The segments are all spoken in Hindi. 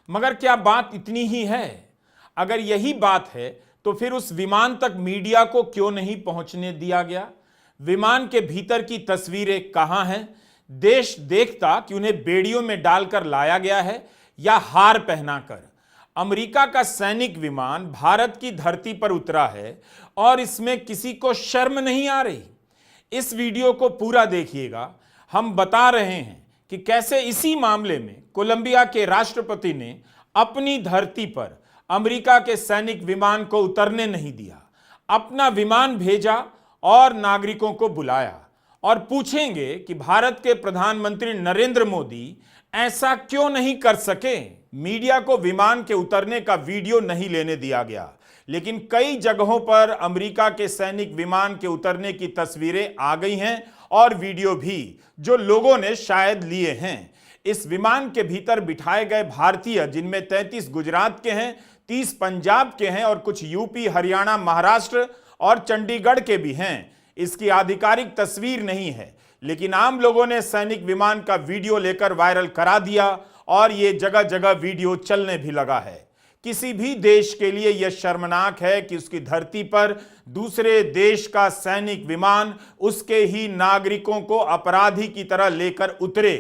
मगर क्या बात इतनी ही है? अगर यही बात है तो फिर उस विमान तक मीडिया को क्यों नहीं पहुंचने दिया गया? विमान के भीतर की तस्वीरें कहां हैं? देश देखता कि उन्हें बेड़ियों में डालकर लाया गया है या हार पहनाकर। अमेरिका का सैनिक विमान भारत की धरती पर उतरा है और इसमें किसी को शर्म नहीं आ रही। इस वीडियो को पूरा देखिएगा। हम बता रहे हैं कि कैसे इसी मामले में कोलंबिया के राष्ट्रपति ने अपनी धरती पर अमेरिका के सैनिक विमान को उतरने नहीं दिया, अपना विमान भेजा और नागरिकों को बुलाया। और पूछेंगे कि भारत के प्रधानमंत्री नरेंद्र मोदी ऐसा क्यों नहीं कर सके। मीडिया को विमान के उतरने का वीडियो नहीं लेने दिया गया, लेकिन कई जगहों पर अमेरिका के सैनिक विमान के उतरने की तस्वीरें आ गई हैं और वीडियो भी, जो लोगों ने शायद लिए हैं। इस विमान के भीतर बिठाए गए भारतीय, जिनमें 33 गुजरात के हैं, 30 पंजाब के हैं और कुछ यूपी, हरियाणा, महाराष्ट्र और चंडीगढ़ के भी हैं। इसकी आधिकारिक तस्वीर नहीं है, लेकिन आम लोगों ने सैनिक विमान का वीडियो लेकर वायरल करा दिया और ये जगह जगह वीडियो चलने भी लगा है। किसी भी देश के लिए यह शर्मनाक है कि उसकी धरती पर दूसरे देश का सैनिक विमान उसके ही नागरिकों को अपराधी की तरह लेकर उतरे।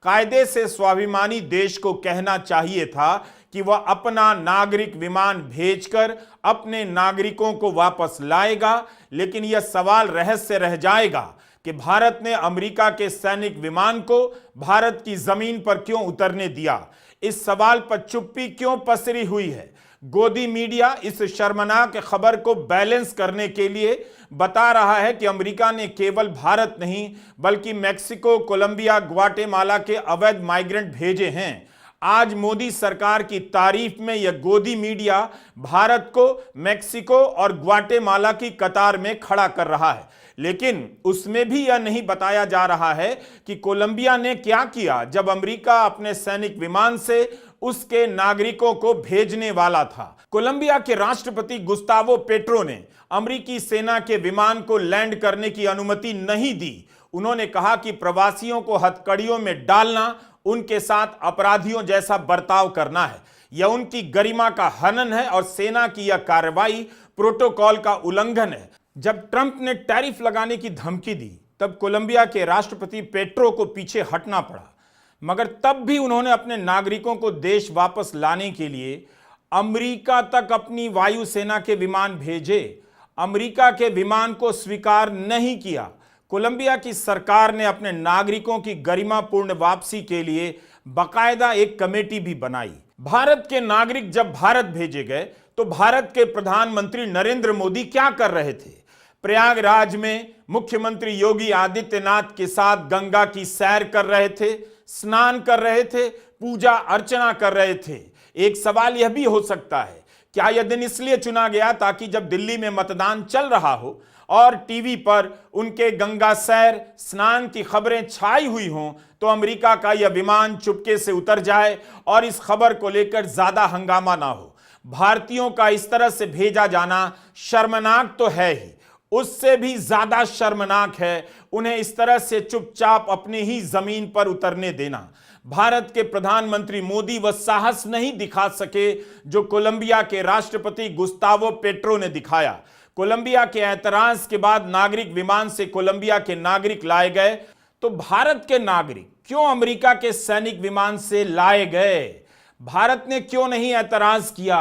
कायदे से स्वाभिमानी देश को कहना चाहिए था कि वह अपना नागरिक विमान भेजकर अपने नागरिकों को वापस लाएगा, लेकिन यह सवाल रहस्य रह जाएगा कि भारत ने अमेरिका के सैनिक विमान को भारत की जमीन पर क्यों उतरने दिया। इस सवाल पर चुप्पी क्यों पसरी हुई है? गोदी मीडिया इस शर्मनाक खबर को बैलेंस करने के लिए बता रहा है कि अमेरिका ने केवल भारत नहीं बल्कि मेक्सिको, कोलंबिया, ग्वाटेमाला के अवैध माइग्रेंट भेजे हैं। आज मोदी सरकार की तारीफ में यह गोदी मीडिया भारत को मेक्सिको और ग्वाटेमाला की कतार में खड़ा कर रहा है, लेकिन उसमें भी यह नहीं बताया जा रहा है कि कोलंबिया ने क्या किया जब अमेरिका अपने सैनिक विमान से उसके नागरिकों को भेजने वाला था। कोलंबिया के राष्ट्रपति गुस्तावो पेट्रो ने अमेरिकी सेना के विमान को लैंड करने की अनुमति नहीं दी। उन्होंने कहा कि प्रवासियों को हथकड़ियों में डालना उनके साथ अपराधियों जैसा बर्ताव करना है, यह उनकी गरिमा का हनन है और सेना की यह कार्रवाई प्रोटोकॉल का उल्लंघन है। जब ट्रंप ने टैरिफ लगाने की धमकी दी तब कोलंबिया के राष्ट्रपति पेट्रो को पीछे हटना पड़ा, मगर तब भी उन्होंने अपने नागरिकों को देश वापस लाने के लिए अमेरिका तक अपनी वायुसेना के विमान भेजे। अमेरिका के विमान को स्वीकार नहीं किया। कोलंबिया की सरकार ने अपने नागरिकों की गरिमापूर्ण वापसी के लिए बाकायदा एक कमेटी भी बनाई। भारत के नागरिक जब भारत भेजे गए तो भारत के प्रधानमंत्री नरेंद्र मोदी क्या कर रहे थे? प्रयागराज में मुख्यमंत्री योगी आदित्यनाथ के साथ गंगा की सैर कर रहे थे, स्नान कर रहे थे, पूजा अर्चना कर रहे थे। एक सवाल यह भी हो सकता है, क्या यह दिन इसलिए चुना गया ताकि जब दिल्ली में मतदान चल रहा हो और टीवी पर उनके गंगा सैर, स्नान की खबरें छाई हुई हों तो अमेरिका का यह विमान चुपके से उतर जाए और इस खबर को लेकर ज्यादा हंगामा ना हो? भारतीयों का इस तरह से भेजा जाना शर्मनाक तो है ही, उससे भी ज्यादा शर्मनाक है उन्हें इस तरह से चुपचाप अपनी ही जमीन पर उतरने देना। भारत के प्रधानमंत्री मोदी वह साहस नहीं दिखा सके जो कोलंबिया के राष्ट्रपति गुस्तावो पेट्रो ने दिखाया। कोलंबिया के ऐतराज के बाद नागरिक विमान से कोलंबिया के नागरिक लाए गए, तो भारत के नागरिक क्यों अमेरिका के सैनिक विमान से लाए गए? भारत ने क्यों नहीं ऐतराज किया?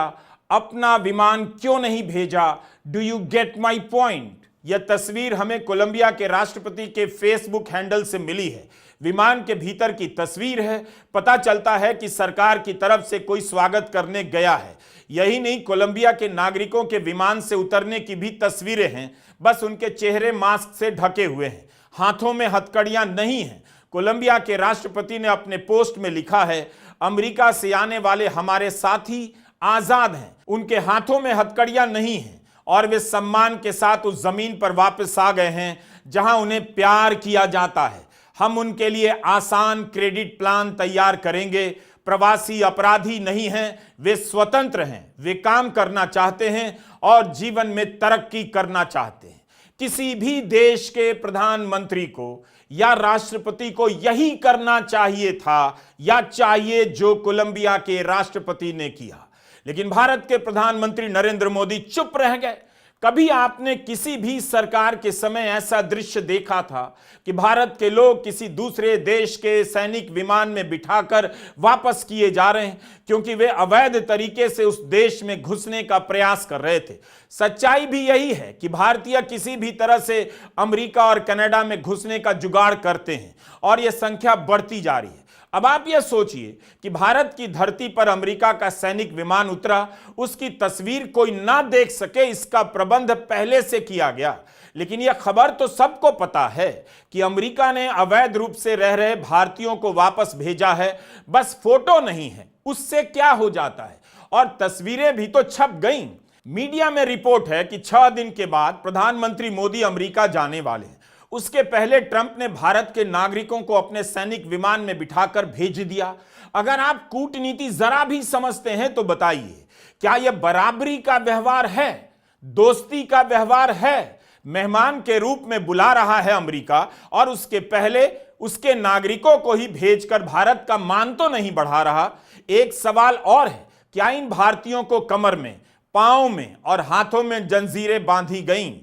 अपना विमान क्यों नहीं भेजा? Do you get my point? यह तस्वीर हमें कोलंबिया के राष्ट्रपति के फेसबुक हैंडल से मिली है। विमान के भीतर की तस्वीर है। पता चलता है कि सरकार की तरफ से कोई स्वागत करने गया है। यही नहीं, कोलंबिया के नागरिकों के विमान से उतरने की भी तस्वीरें हैं, बस उनके चेहरे मास्क से ढके हुए हैं, हाथों में हथकड़ियां नहीं हैं। कोलंबिया के राष्ट्रपति ने अपने पोस्ट में लिखा है, अमेरिका से आने वाले हमारे साथी आजाद हैं, उनके हाथों में हथकड़ियां नहीं हैं और वे सम्मान के साथ उस जमीन पर वापस आ गए हैं जहां उन्हें प्यार किया जाता है। हम उनके लिए आसान क्रेडिट प्लान तैयार करेंगे। प्रवासी अपराधी नहीं हैं, वे स्वतंत्र हैं, वे काम करना चाहते हैं और जीवन में तरक्की करना चाहते हैं। किसी भी देश के प्रधानमंत्री को या राष्ट्रपति को यही करना चाहिए था या चाहिए जो कोलंबिया के राष्ट्रपति ने किया? लेकिन भारत के प्रधानमंत्री नरेंद्र मोदी चुप रह गए। कभी आपने किसी भी सरकार के समय ऐसा दृश्य देखा था कि भारत के लोग किसी दूसरे देश के सैनिक विमान में बिठाकर वापस किए जा रहे हैं क्योंकि वे अवैध तरीके से उस देश में घुसने का प्रयास कर रहे थे? सच्चाई भी यही है कि भारतीय किसी भी तरह से अमेरिका और कनाडा में घुसने का जुगाड़ करते हैं और यह संख्या बढ़ती जा रही है। अब आप यह सोचिए कि भारत की धरती पर अमेरिका का सैनिक विमान उतरा, उसकी तस्वीर कोई ना देख सके इसका प्रबंध पहले से किया गया। लेकिन यह खबर तो सबको पता है कि अमेरिका ने अवैध रूप से रह रहे भारतीयों को वापस भेजा है, बस फोटो नहीं है। उससे क्या हो जाता है? और तस्वीरें भी तो छप गईं। मीडिया में रिपोर्ट है कि 6 दिन के बाद प्रधानमंत्री मोदी अमेरिका जाने वाले हैं। उसके पहले ट्रंप ने भारत के नागरिकों को अपने सैनिक विमान में बिठाकर भेज दिया। अगर आप कूटनीति जरा भी समझते हैं तो बताइए, क्या यह बराबरी का व्यवहार है? दोस्ती का व्यवहार है? मेहमान के रूप में बुला रहा है अमेरिका और उसके पहले उसके नागरिकों को ही भेजकर भारत का मान तो नहीं बढ़ा रहा। एक सवाल और है, क्या इन भारतीयों को कमर में, पांव में और हाथों में जंजीरें बांधी गईं?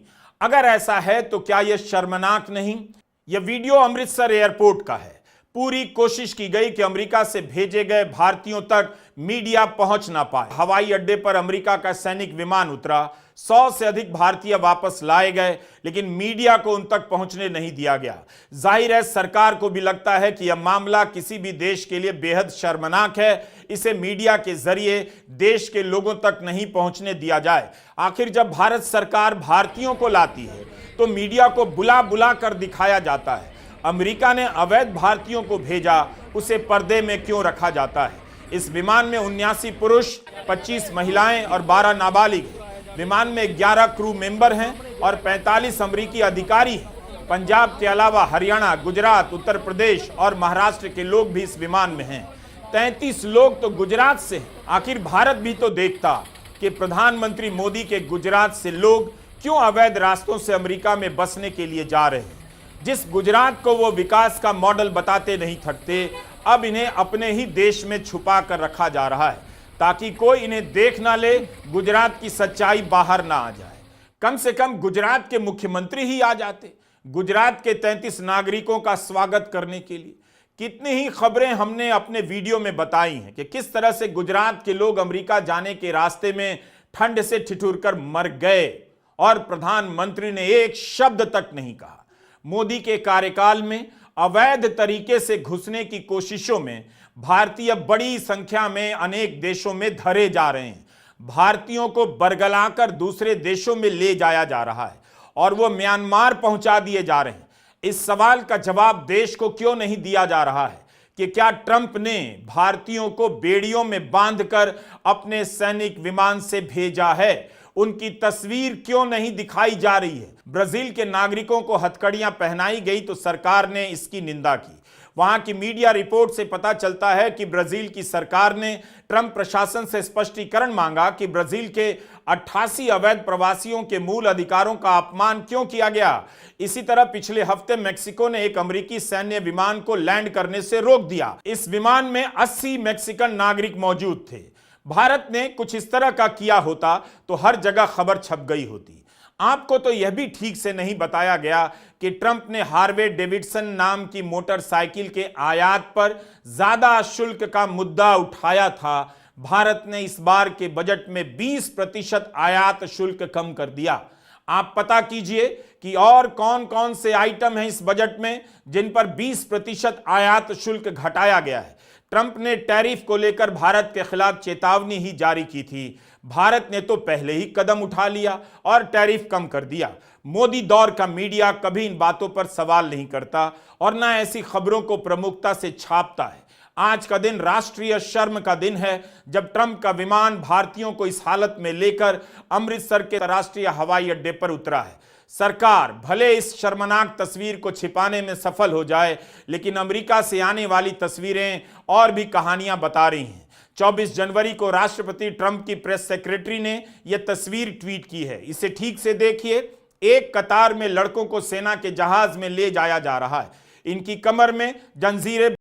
अगर ऐसा है तो क्या यह शर्मनाक नहीं? यह वीडियो अमृतसर एयरपोर्ट का है। पूरी कोशिश की गई कि अमेरिका से भेजे गए भारतीयों तक मीडिया पहुंच ना पाए। हवाई अड्डे पर अमेरिका का सैनिक विमान उतरा, 100 से अधिक भारतीय वापस लाए गए, लेकिन मीडिया को उन तक पहुंचने नहीं दिया गया। जाहिर है सरकार को भी लगता है कि यह मामला किसी भी देश के लिए बेहद शर्मनाक है, इसे मीडिया के जरिए देश के लोगों तक नहीं पहुंचने दिया जाए। आखिर जब भारत सरकार भारतीयों को लाती है तो मीडिया को बुला बुला कर दिखाया जाता है। अमेरिका ने अवैध भारतीयों को भेजा, उसे पर्दे में क्यों रखा जाता है? इस विमान में 79 पुरुष, 25 महिलाएं और 12 नाबालिग हैं। विमान में 11 क्रू मेंबर हैं और 45 अमेरिकी अधिकारी हैं। पंजाब के अलावा हरियाणा, गुजरात, उत्तर प्रदेश और महाराष्ट्र के लोग भी इस विमान में हैं। 33 लोग तो गुजरात से हैं। आखिर भारत भी तो देखता कि प्रधानमंत्री मोदी के गुजरात से लोग क्यों अवैध रास्तों से अमेरिका में बसने के लिए जा रहे हैं। जिस गुजरात को वो विकास का मॉडल बताते नहीं थकते, अब इन्हें अपने ही देश में छुपा कर रखा जा रहा है ताकि कोई इन्हें देख ना ले, गुजरात की सच्चाई बाहर ना आ जाए। कम से कम गुजरात के मुख्यमंत्री ही आ जाते गुजरात के 33 नागरिकों का स्वागत करने के लिए। कितनी ही खबरें हमने अपने वीडियो में बताई हैं कि किस तरह से गुजरात के लोग अमेरिका जाने के रास्ते में ठंड से ठिठुरकर मर गए और प्रधानमंत्री ने एक शब्द तक नहीं कहा। मोदी के कार्यकाल में अवैध तरीके से घुसने की कोशिशों में भारतीय बड़ी संख्या में अनेक देशों में धरे जा रहे हैं। भारतीयों को बरगलाकर दूसरे देशों में ले जाया जा रहा है और वो म्यांमार पहुंचा दिए जा रहे हैं। इस सवाल का जवाब देश को क्यों नहीं दिया जा रहा है कि क्या ट्रंप ने भारतीयों को बेड़ियों में बांधकर अपने सैनिक विमान से भेजा है? उनकी तस्वीर क्यों नहीं दिखाई जा रही है? ब्राजील के नागरिकों को हथकड़ियां पहनाई गई तो सरकार ने इसकी निंदा की। वहां की मीडिया रिपोर्ट से पता चलता है कि ब्राजील की सरकार ने ट्रंप प्रशासन से स्पष्टीकरण मांगा कि ब्राजील के 88 अवैध प्रवासियों के मूल अधिकारों का अपमान क्यों किया गया। इसी तरह पिछले हफ्ते मेक्सिको ने एक अमेरिकी सैन्य विमान को लैंड करने से रोक दिया। इस विमान में 80 मेक्सिकन नागरिक मौजूद थे। भारत ने कुछ इस तरह का किया होता तो हर जगह खबर छप गई होती। आपको तो यह भी ठीक से नहीं बताया गया कि ट्रंप ने हार्वे डेविडसन नाम की मोटरसाइकिल के आयात पर ज्यादा शुल्क का मुद्दा उठाया था। भारत ने इस बार के बजट में 20% आयात शुल्क कम कर दिया। आप पता कीजिए कि और कौन कौन से आइटम हैं इस बजट में जिन पर 20% आयात शुल्क घटाया गया है। ट्रंप ने टैरिफ को लेकर भारत के खिलाफ चेतावनी ही जारी की थी। भारत ने तो पहले ही कदम उठा लिया और टैरिफ कम कर दिया। मोदी दौर का मीडिया कभी इन बातों पर सवाल नहीं करता और ना ऐसी खबरों को प्रमुखता से छापता है। आज का दिन राष्ट्रीय शर्म का दिन है जब ट्रंप का विमान भारतीयों को इस हालत में लेकर अमृतसर के राष्ट्रीय हवाई अड्डे पर उतरा है। सरकार भले इस शर्मनाक तस्वीर को छिपाने में सफल हो जाए, लेकिन अमेरिका से आने वाली तस्वीरें और भी कहानियां बता रही हैं। 24 जनवरी को राष्ट्रपति ट्रंप की प्रेस सेक्रेटरी ने यह तस्वीर ट्वीट की है। इसे ठीक से देखिए। एक कतार में लड़कों को सेना के जहाज में ले जाया जा रहा है। इनकी कमर में जंजीरें